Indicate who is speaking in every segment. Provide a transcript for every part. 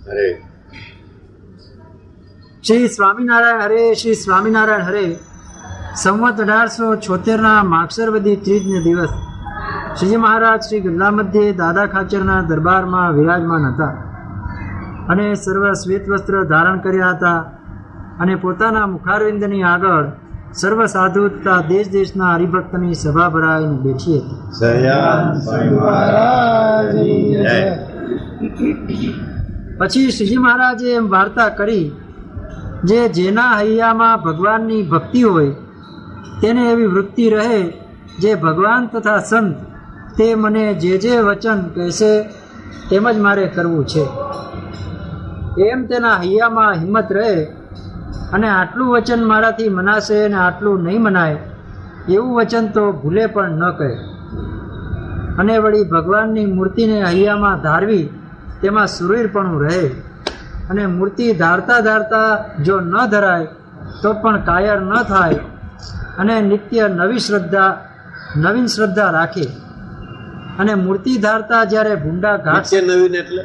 Speaker 1: હરે.
Speaker 2: શ્રી સ્વામિનારાયણ હરે. શ્રી સ્વામિનારાયણ હરે. સંવત 1876 માગસરવદી ત્રીજને દિવસ શ્રીજી મહારાજ શ્રી ગંગા મધ્યે દાદા ખાચરના દરબારમાં વિરાજમાન હતા અને સર્વ શ્વેત વસ્ત્ર ધારણ કર્યા હતા અને પોતાના મુખારવિંદની આગળ સર્વ સાધુ તથા દેશ દેશના હરિભક્તની સભા ભરાઈને બેઠી હતી. પછી શ્રીજી મહારાજે એમ વાર્તા કરી, જેના હૈયામાં ભગવાનની ભક્તિ હોય તેને એવી વૃત્તિ રહે, જે ભગવાન તથા સંત તે મને જે વચન કહેશે તેમ જ મારે કરવું છે, એમ તેના હૈયામાં હિંમત રહે અને આટલું વચન મારાથી મનાશે અને આટલું નહીં મનાય એવું વચન તો ભૂલે પણ ન કહે. અને વળી ભગવાનની મૂર્તિને હૈયામાં ધારવી તેમાં સુરીરપણું રહે અને મૂર્તિ ધારતા ધારતા જો ન ધરાય તો પણ કાયર ન થાય અને નિત્ય નવીન શ્રદ્ધા રાખે. અને મૂર્તિ ધારતા જ્યારે ભૂંડા ઘાટ
Speaker 1: નવીન એટલે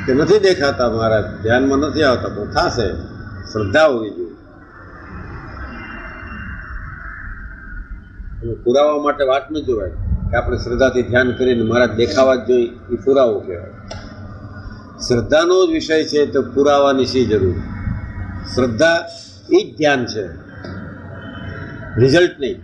Speaker 1: કે નથી દેખાતા, મારા ધ્યાનમાં નથી આવતા, પણ થશે. શ્રદ્ધા હોવી જોઈએ. પુરાવા માટે વાત ન જોવાય કે આપણે શ્રદ્ધાથી ધ્યાન કરીને મારા દેખાવા જ જોઈએ, એ પુરાવો કહેવાય. શ્રદ્ધાનો જ વિષય છે તો પુરાવાની શી જરૂર? શ્રદ્ધા એ જ ધ્યાન છે, રિઝલ્ટ નહીં.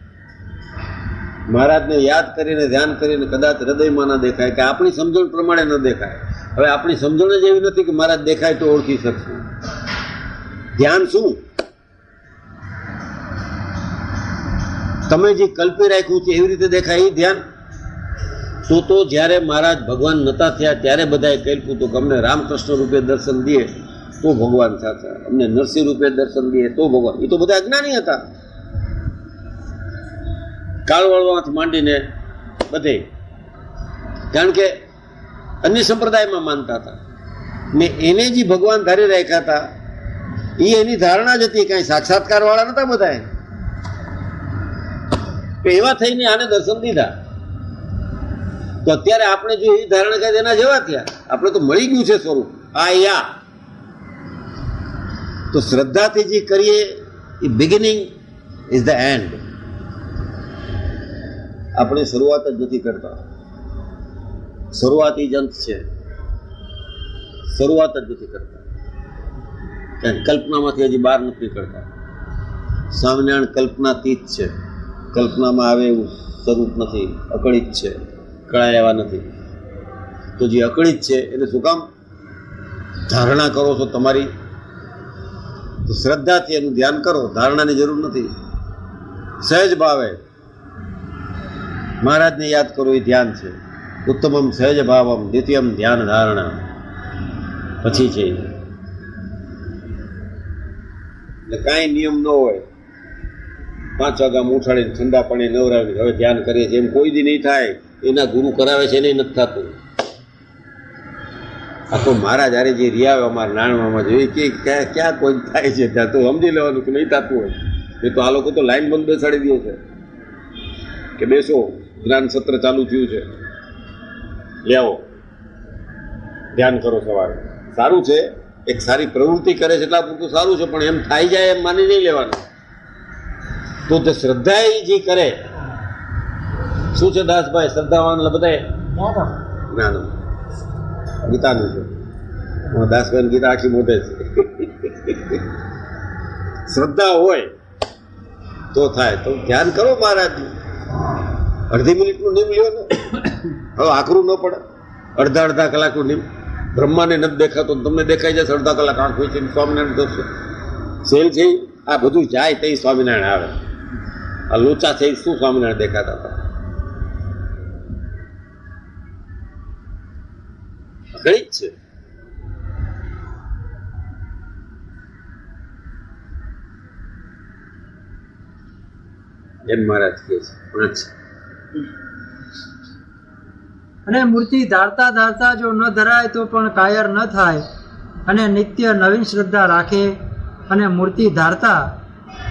Speaker 1: મહારાજને યાદ કરીને ધ્યાન કરીને કદાચ હૃદયમાં ન દેખાય કે આપણી સમજણ પ્રમાણે ન દેખાય. હવે આપણી સમજણ જ એવી નથી કે મહારાજ દેખાય તો ઓળખી શકશું. ધ્યાન શું? તમે જે કલ્પી રાખ્યું છે એવી રીતે દેખાય એ ધ્યાન? તો જ્યારે મહારાજ ભગવાન નતા થયા ત્યારે બધાએ કલ્પ્યું હતું કે અમને રામકૃષ્ણ રૂપે દર્શન દે તો ભગવાન થતા, અમને નરસિંહ રૂપે દર્શન દે તો ભગવાન. એ તો બધા અજ્ઞાની હતા, કાળવળવાથી માંડીને બધે, કારણ કે અન્ય સંપ્રદાયમાં માનતા હતા ને એને જે ભગવાન ધારી રાખ્યા હતા એ એની ધારણા જ હતી, કાંઈ સાક્ષાત્કાર વાળા નતા બધા. એવા થઈને આને દર્શન દીધા. તો અત્યારે આપણે જો એ ધારણા કરી એના જેવા થયા. આપણે તો મળી ગયું છે સ્વરૂપ આ. તો શ્રદ્ધાથી જે કરીએ એ બિગિનિંગ ઇઝ ધ એન્ડ. આપણે શરૂઆત જ નથી કરતા, શરૂઆત જ અંત છે. શરૂઆત જ નથી કરતા, કલ્પનામાંથી હજી બહાર નથી કરતા. સ્વામિનારાયણ કલ્પનાતીત છે, કલ્પનામાં આવે એવું સ્વરૂપ નથી, અકળિત છે, કળાય એવા નથી. તો જે અકળિત છે એને શું કામ ધારણા કરો છો તમારી? તો શ્રદ્ધાથી એનું ધ્યાન કરો, ધારણાની જરૂર નથી. સહેજ ભાવે મહારાજને યાદ કરો એ ધ્યાન છે. ઉત્તમમ સહેજ ભાવમ દ્વિતીયમ ધ્યાન ધારણા. પછી છે એટલે કાંઈ નિયમ ન હોય. 5 વાગ્યામાં ઉઠાડીને ઠંડા પાણી નવરાવી હવે ધ્યાન કરીએ છીએ એમ કોઈ દી નહીં થાય. એના ગુરુ કરાવે છે એને નથી થતું. આ તો મહારાજ હારે જે રિયાવે અમારા નાણવામાં જોઈએ કે ક્યાં કોઈ થાય છે ત્યાં તો સમજી લેવાનું કે નહીં થતું હોય. એ તો આ લોકો તો લાઈન બંધ બેસાડી દે છે કે બેસો, જ્ઞાન સત્ર ચાલુ થયું છે, લે આવો ધ્યાન કરો સવારે. સારું છે, એક સારી પ્રવૃત્તિ કરે છે એટલા પૂરતું સારું છે, પણ એમ થાય જાય એમ માની નહીં લેવાનું. તો તે શ્રદ્ધા જે કરે શું છે દાસભાઈ? શ્રદ્ધાવાન બધા જ્ઞાન ગીતાનું છે. દાસભાઈ ગીતા આખી મોટે છે. શ્રદ્ધા હોય તો થાય. તો ધ્યાન કરો મહારાજનું. અડધી મિનિટનું નિયમ લ્યો ને, હવે આકરું ન પડે. અડધા કલાકનું નિયમ. બ્રહ્માને નથી દેખાતો, તમને દેખાઈ જશે અડધા કલાક આંખ હોય છે, સ્વામિનારાયણ દર્શન સેલ છે. આ બધું જાય તો સ્વામિનારાયણ આવે. આ લોચા છે શું સ્વામિનારાયણ દેખાતા હતા? ઘણી જ છે. એમ મહારાજ કહે છે. 5
Speaker 2: અને મૂર્તિ ધારતા ધારતા જો ન ધરાય તો પણ કાયર ન થાય અને નિત્ય નવીન શ્રદ્ધા રાખે. અને મૂર્તિ ધારતા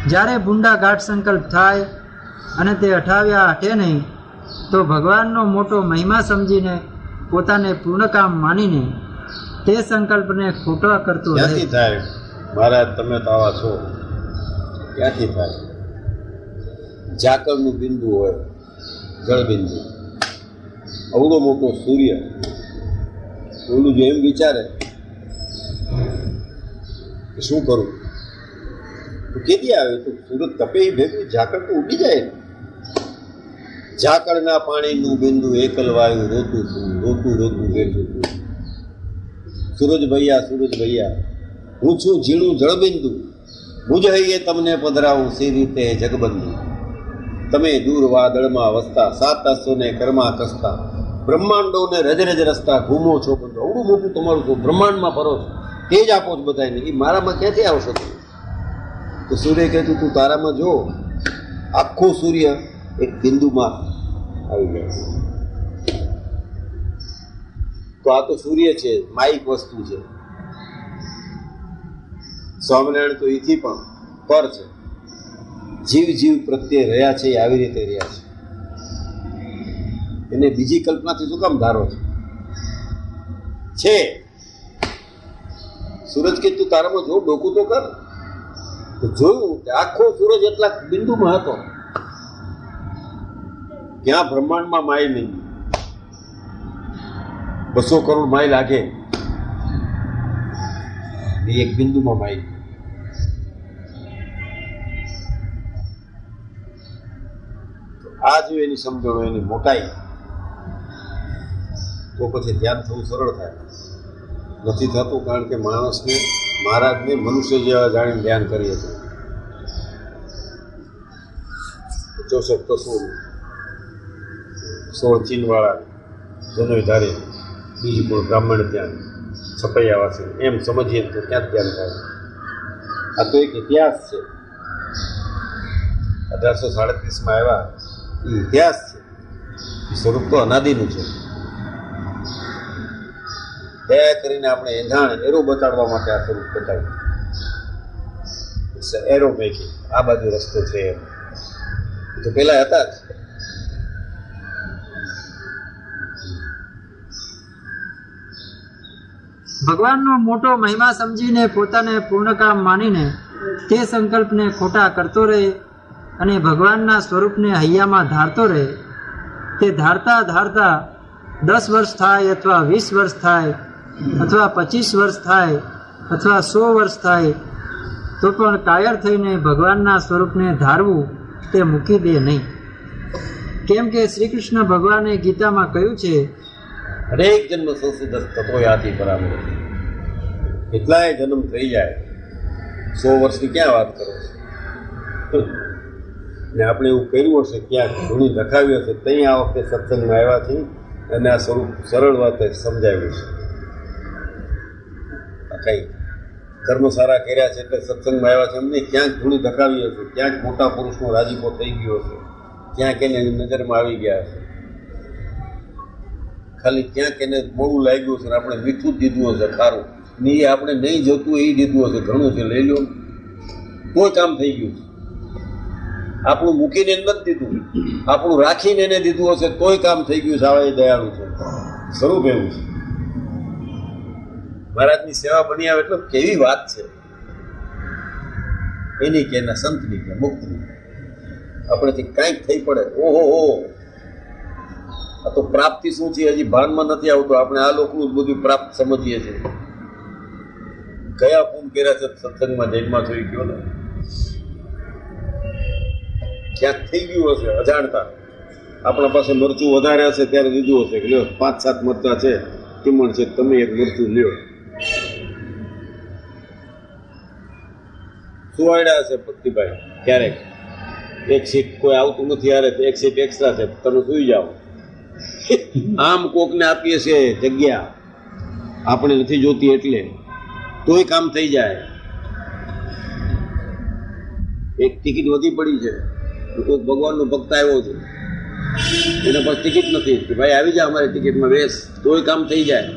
Speaker 2: જ્યારે ભૂંડા ગાઢ સંકલ્પ થાય અને તે હટાવ્યા હટે નહીં તો ભગવાનનો મોટો મહિમા સમજીને પોતાને પૂર્ણકામ માનીને તે સંકલ્પને ખોટો કરતો રહે.
Speaker 1: ક્યાંથી થાય મહારાજ? તમે તો આવા છો, ક્યાંથી થાય? ઝાકળનું બિંદુ હોય, જળબિંદુ, અવડો મોટો સૂર્ય, ઓલું જો એમ વિચારે કે શું કરું, તો કેદી આવે? તો સૂરજ તપે એ ભેગું ઝાકળ તો ઉડી જાય ને. ઝાકળના પાણીનું બિંદુ એકલ વાયુ રોતું હતું, રોતું રોતું બેઠું હતું. સૂરજ ભૈયા હું છું ઝીણું જળબિંદુ, મુજ હૈયે તમને પધરાવું સી રીતે જગબંધુ. તમે દૂર વાદળમાં વસતા, સાત આસોને કર્મા કસતા, બ્રહ્માંડોને રજ રજ રસ્તા ઘૂમો છો બધું. અવડું મોટું તમારું છો, બ્રહ્માંડમાં ફરો છો, તેજ આપો છો બધાને. એ મારામાં ક્યાંથી આવશો તમે? તો સૂર્ય કહેતું તું તારામાં જો, આખો સૂર્ય એક બિંદુમાં આવી જાય છે. તો આ તો સૂર્ય છે, માયિક વસ્તુ છે. સ્વામિનારાયણ તો એથી પણ પર છે. જીવ પ્રત્યે રહ્યા છે એ આવી રીતે રહ્યા છે. એને બીજી કલ્પનાથી શું કામ ધારો છે? સૂરજ કે તું તારામાં જો, ડોકું તો કર. તો જોયું કે આખો સૂરજ એટલા બિંદુમાં હતો. ક્યાં બ્રહ્માંડમાં માય નહીં, 200 કરોડ માય લાગે, એક બિંદુમાં માય. આ જો એની સમજણો, એની મોટાઈ, તો પછી ધ્યાન થવું સરળ થાય. નથી થતું કારણ કે માણસને, મહારાજને મનુષ્ય જેવા જાણીને ધ્યાન કરીએ છીએ. ચોસઠ તો 16 ચીનવાળા જનોય ધારી, બીજી કોઈ બ્રાહ્મણ ધ્યાન, છપૈયાવાસી, એમ સમજીએ તો ક્યાં ધ્યાન થાય? આ તો એક ઇતિહાસ છે. 1837માં આવ્યા, એ ઇતિહાસ છે. સ્વરૂપ તો અનાદિનું છે. દયા કરીને આપણે એંધાણ એરો બતાડવા માટે આ સ્વરૂપ બતાવ્યું. એરો પૈકી આ બાજુ રસ્તો છે, એ તો પેલા હતા જ.
Speaker 2: ભગવાનનો મોટો મહિમા સમજીને પોતાને પૂર્ણ કામ માનીને તે સંકલ્પને ખોટા કરતો રહે અને ભગવાનના સ્વરૂપને હૈયામાં ધારતો રહે. તે ધારતા 10 વર્ષ થાય અથવા 20 વર્ષ થાય અથવા 25 વર્ષ થાય અથવા 100 વર્ષ થાય, તો પણ કાયર થઈને ભગવાનના સ્વરૂપને ધારવું તે મૂકી દે નહીં. કેમ કે શ્રી કૃષ્ણ ભગવાને ગીતામાં કહ્યું છે,
Speaker 1: હરેક જન્મ સંસિદ્ધ તત્વો યાતિ બરાબર. કેટલાય જન્મ થઈ જાય, 100 વર્ષની ક્યાં વાત કરો છો? ને આપણે એવું કર્યું હશે, ક્યાંક ઘણી લખાવી હશે, ત્યાં આ વખતે સત્સંગમાં આવ્યા છીએ અને આ સ્વરૂપ સરળ વાતે સમજાવ્યું છે. કંઈ કર્મ સારા કર્યા છે એટલે સત્સંગમાં આવ્યા છે, એમને ક્યાંક ઘણી લખાવી હશે, ક્યાંક મોટા પુરુષનો રાજીપો થઈ ગયો હશે, ક્યાંક એને નજરમાં આવી ગયા હશે. ખાલી ક્યાંક એને મોડું લાગ્યું હશે, આપણે મીઠું જ દીધું હશે, ખારું ને એ આપણે નહીં જોતું એ દીધું હશે, ઘણું છે લઈ લો, કોઈ કામ થઈ ગયું છે. આપણું મૂકીને નથી દીધું, આપણું રાખીને એને દીધું હશે, તોય કામ થઈ ગયું છે. આવા એ દયાળુ છે. સ્વરૂપ એવું છે. મહારાજની સેવા બની આવે એટલે કેવી વાત છે એની કે એના સંતની કે મુક્તની. આપણેથી કાંઈક થઈ પડે, ઓહો, આ તો પ્રાપ્તિ શું છે હજી ભાનમાં નથી આવતું. આપણે આ લોકનું જ બધું પ્રાપ્ત સમજીએ છીએ. કયા પૂન કર્યા છે સત્સંગમાં જન્મમાં જોઈ ગયો ને, ક્યાંક થઈ ગયું હશે અજાણતા. આપણા પાસે મરચું વધારે હશે ત્યારે લીધું હશે કે લ્યો 5-7 મરચા છે, કિંમણ છે, તમે એક મરચું લ્યો. સુવાડ્યા હશે ભક્તિભાઈ ક્યારેક, એક સીટ કોઈ આવતું નથી યારે, એક સીટ એક્સ્ટ્રા છે, તમે સુઈ જાઓ. આમ કોકને આપીએ છે જગ્યા, આપણે નથી જોતી એટલે, તોય કામ થઈ જાય. એક ટિકિટ વધી પડી છે, કોઈક ભગવાનનો ભક્ત આવ્યો છે, એના પર ટિકિટ નથી કે ભાઈ આવી જા અમારી ટિકિટમાં બેસ, તોય કામ થઈ જાય.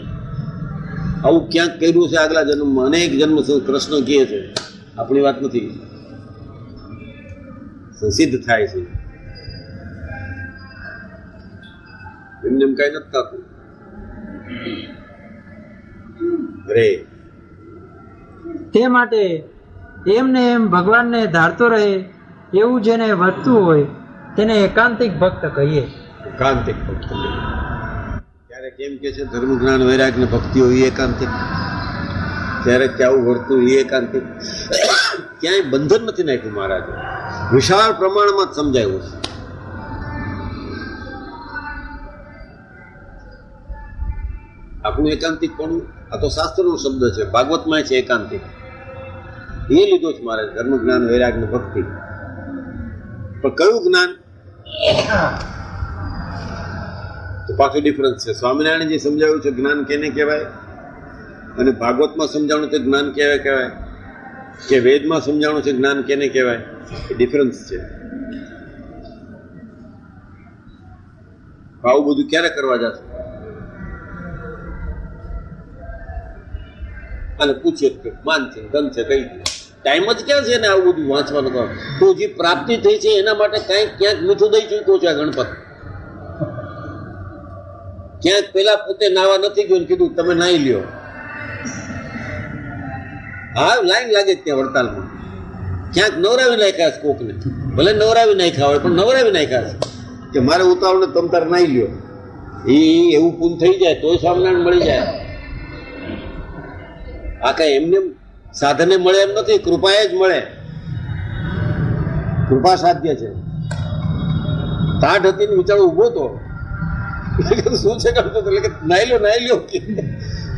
Speaker 1: આવું ક્યાંક કર્યું છે આગલા જન્મમાં, અનેક જન્મ કૃષ્ણ કહે છે, આપણી વાત નથી, સિદ્ધ થાય છે. એમને એમ કાંઈ નથી થતું. રે.
Speaker 2: તે માટે એમને એમ ભગવાનને ધારતો રહે એવું જેને વર્તતું હોય તેને એકાંતિક ભક્ત કહીએ.
Speaker 1: એકાંતિક ભક્ત. ત્યારે કેમ કે છે ધર્મ જ્ઞાન વૈરાગ ને ભક્તિઓ એ એકાંતિક, ત્યારે કેવું વર્તું એ એકાંતિક. ક્યાંય બંધન નથી નાખ્યું મહારાજે, વિશાળ પ્રમાણમાં જ સમજાયું છે. આપણું એકાંતિક પણ આ તો શાસ્ત્રનો શબ્દ છે, ભાગવતમાં છે એકાંતિક. એ લીધો છે મારે ધર્મ જ્ઞાન વૈરાગ ને ભક્તિ. પણ કયું જ્ઞાન તો પાછું ડિફરન્સ છે. સ્વામિનારાયણજી સમજાવ્યું છે જ્ઞાન કેને કહેવાય, અને ભાગવતમાં સમજાવવાનું છે જ્ઞાન કેવાય કહેવાય, કે વેદમાં સમજાવવાનું છે જ્ઞાન કેને કહેવાય, એ ડિફરન્સ છે. આવું બધું ક્યારે કરવા જશે? અને પૂછે માન છે ધન છે કઈ ટાઈમ જ ક્યાં છે ને આવું બધું વાંચવાનું કામ. તો જે પ્રાપ્તિ થઈ છે એના માટે કંઈક ક્યાંક મીઠું દઈ ચૂક્યો છે આ ગણપત. ક્યાંક પેલા પોતે નાવા નથી ગયો કીધું તમે નાહી લ્યો. હા લાઈન લાગે ત્યાં વડતાલમાં. ક્યાંક નવરાવી નાખ્યા છે કોકને, ભલે નવરાવી નાખ્યા હોય પણ નવરાવી નાખ્યા છે કે મારે ઉતાવળને તમ તાર નાહી લ્યો. એ એવું પૂન થઈ જાય તોય સ્વામિનારાયણ મળી જાય. આ કઈ એમને સાધને મળે એમ નથી, કૃપાએ જ મળે. કૃપા સાધ્ય છે. તાઢ હતી ને વિચારો ઉભો તો શું છે કરતો એટલે કે નાહી લ્યો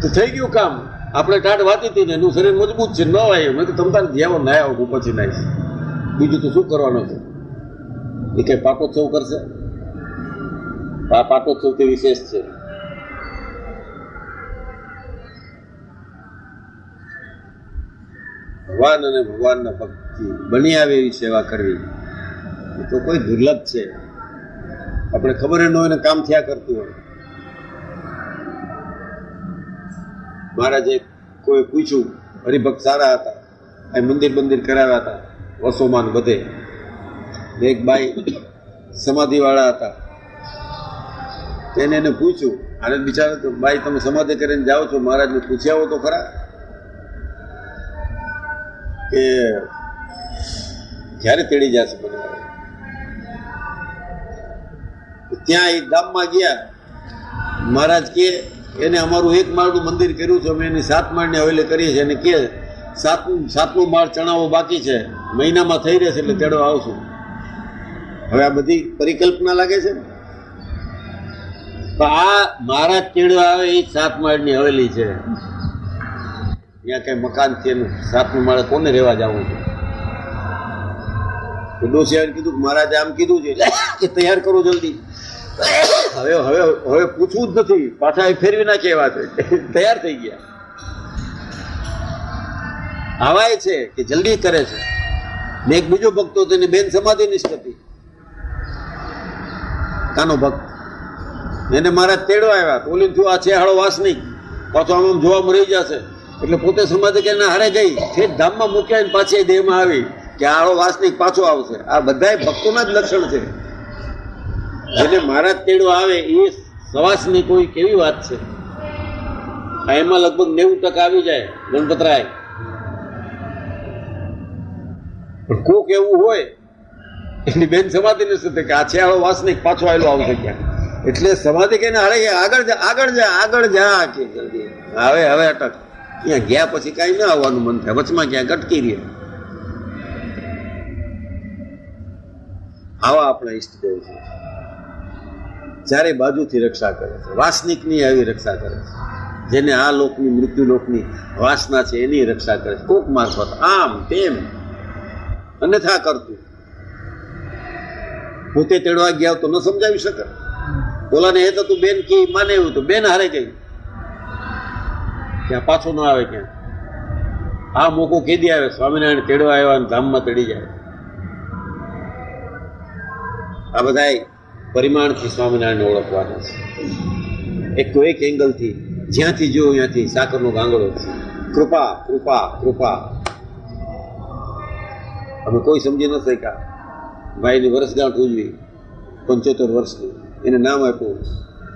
Speaker 1: તો થઈ ગયું કામ. આપણે ટાઢ વાતી હતી ને એનું શરીર મજબૂત છે, ન આવ્યું મેં તમ તારે જ્યાં ના આવું પછી નાહીશ. બીજું તો શું કરવાનું છે? એ કઈ પાટોત્સવ કરશે? આ પાટોત્સવ તે વિશેષ છે. ભગવાન અને ભગવાનના ભક્તિ બની આવે એવી સેવા કરવી એ તો કોઈ દુર્લભ છે. આપણે ખબર ન હોય ને કામ થયા કરતું હોય. મહારાજે કોઈ પૂછ્યું, હરિભક્ત સારા હતા, આ મંદિર કરાવ્યા હતા વસોમાન બધે. એક બાઈ સમાધિવાળા હતા, તેને એને પૂછ્યું, આને બિચારા બાઈ તમે સમાધિ કરીને જાઓ છો, મહારાજને પૂછ્યા આવો તો ખરા કે ક્યારે તેડી જશે મને. ત્યાં એક ગામમાં ગયા. મહારાજ કે એને અમારું એક માળનું મંદિર કર્યું છે, અમે એની 7 માળની હવેલી કરીએ છીએ, અને કે સાતમો માળ ચણાવો બાકી છે, મહિનામાં થઈ રહેશે એટલે તેડો આવશું. હવે આ બધી પરિકલ્પના લાગે છે. આ મહારાજ તેડો આવે એ 7 માળની હવેલી છે. ત્યાં કઈ મકાન છે એનું 7મી માળે કોને રહેવા જવું છે? તો ડોસિયાએ કીધું કે મહારાજે આમ કીધું છે કે તૈયાર કરો જલ્દી. હવે પૂછવું જ નથી, પાછા ફેરવી નાખે એવા છે. તૈયાર થઈ ગયા. આવાય છે કે જલ્દી કરે છે. ને એક બીજો ભક્ત હતો, તેની બેન સમાધિ નિષ્ઠ હતી, કાનો ભક્ત. એને મહારાજ તેડવા આવ્યા તો ઓલી થયું આ છે હાળો વાસ નહીં, પાછો આમ જોવા મળી જશે. એટલે પોતે સમાધિ કરીને હારે ગઈ, ઠેઠ ધામમાં મૂક્યા ને પાછી દેહમાં આવી કે આળો વાસનિક પાછો આવશે. આ બધા ભક્તોના જ લક્ષણ છે. જેને મહારાજ તેડો આવે એ સવાસની કોઈ કેવી વાત છે. એમાં લગભગ 90% આવી જાય ગણપતરાય. પણ કોક એવું હોય એની બેન સમાધિ નથી કે આ છે આળો વાસનિક પાછો આવેલો આવશે ક્યાં. એટલે સમાધિ કહીને હારે ગયા, આગળ જા કે જલ્દી. હવે અટક. ત્યાં ગયા પછી કાંઈ ના આવવાનું મન થાય, વચમાં ક્યાં અટકી રહે. આવા આપણા ઈષ્ટદેવ છે. ચારે બાજુથી રક્ષા કરે છે. વાસનિકની આવી રક્ષા કરે છે. જેને આ લોકની મૃત્યુ લોકની વાસના છે એની રક્ષા કરે છે. કોક મારફત આમ તેમ અન્યથા કરતું. પોતે તેડવા ગયા તો ન સમજાવી શકે. બોલાને એ તો તું બેન કી માને એવું તો બેન હારે ગઈ, ત્યાં પાછો ન આવે ક્યાં. આ મોકો કેદી આવે? સ્વામિનારાયણ તેડવા આવ્યા અને ધામમાં તેડી જાય. આ બધા પરિમાણથી સ્વામિનારાયણ ઓળખવાના છે. એક એંગલથી જ્યાંથી જો ત્યાંથી સાકરનો ગાંગડો છે. કૃપા કૃપા કૃપા. અમે કોઈ સમજી ન શક્યા. ભાઈની વર્ષગાંઠ ઉજવી 75 વર્ષની, એને નામ આપ્યું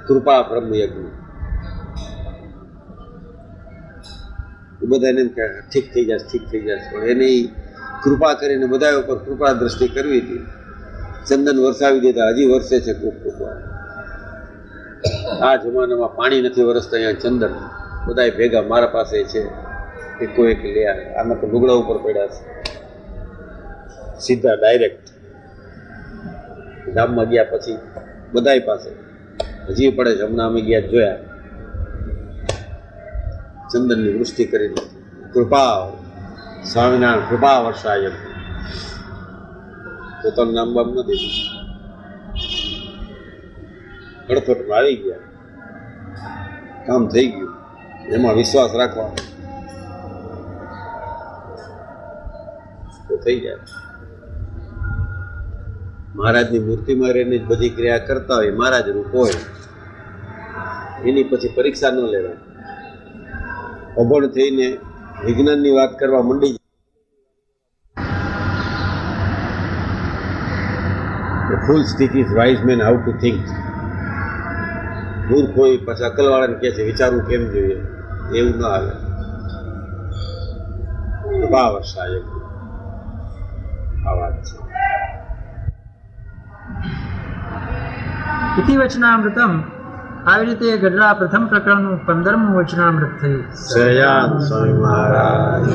Speaker 1: કૃપા બ્રહ્મયજ્ઞ. એ બધાને એમ કે ઠીક થઈ જશે ઠીક થઈ જશે, પણ એની કૃપા કરીને બધા ઉપર કૃપા દ્રષ્ટિ કરવી હતી. ચંદન વરસાવી દેતા હજી વરસે છે ખૂબ કૃપા. આ જમાનામાં પાણી નથી વરસતા, અહીંયા ચંદન બધા ભેગા મારા પાસે છે, એકો એક લે આવે. આમાં તો લુગડા ઉપર પડ્યા છે, સીધા ડાયરેક્ટ ગામમાં ગયા પછી બધાય પાસે હજી પડે છે. હમણાં અમે ગયા જોયા, ચંદનની વૃષ્ટિ કરીને કૃપા સ્વામિનારાયણ કૃપા વર્ષાય. પોતાનું નામ બામ નથી, અડફટમાં આવી ગયા, કામ થઈ ગયું. એમાં વિશ્વાસ રાખવાનો તો થઈ જાય. મહારાજની મૂર્તિમાં રહીને જ બધી ક્રિયા કરતા હોય, મહારાજ રૂપ હોય, એની પછી પરીક્ષા ન લેવાય. અભણ થઈને વિજ્ઞાનની વાત કરવા માંડી ફૂલ સ્થિતિ wise man how to think. મૂર્ખ હોય પછી અકલવાળાને કહે છે વિચારવું કેમ જોઈએ, એવું ના હાલે. કૃપા વર્ષાય આ વાત છે.
Speaker 2: ઇતિ વચનામૃતમ. આવી રીતે ગઢડા પ્રથમ પ્રકરણનું 15મું વચનામૃત થયું.
Speaker 1: સહજાનંદ સ્વામી મહારાજ.